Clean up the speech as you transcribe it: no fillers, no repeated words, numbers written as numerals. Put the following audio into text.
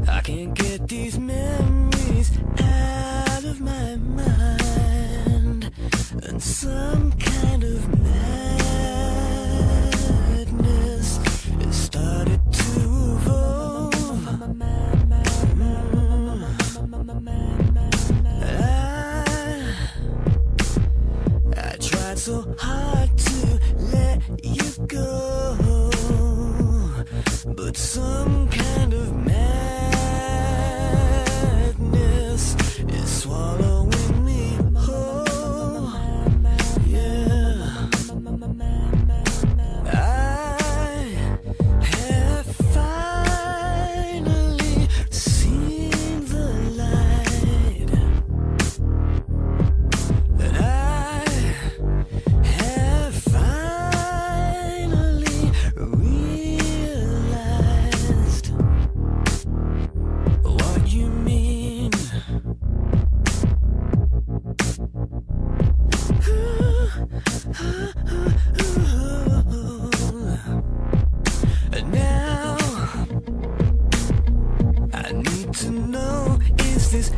I can't get these memories out of my mind, and some kind of madness has started to evolve. I tried so hard to let you go, but some kind of madness is swallowing me whole. Yeah, I have finally seen the light, and I have finally realized what you mean. And now I need to know, is this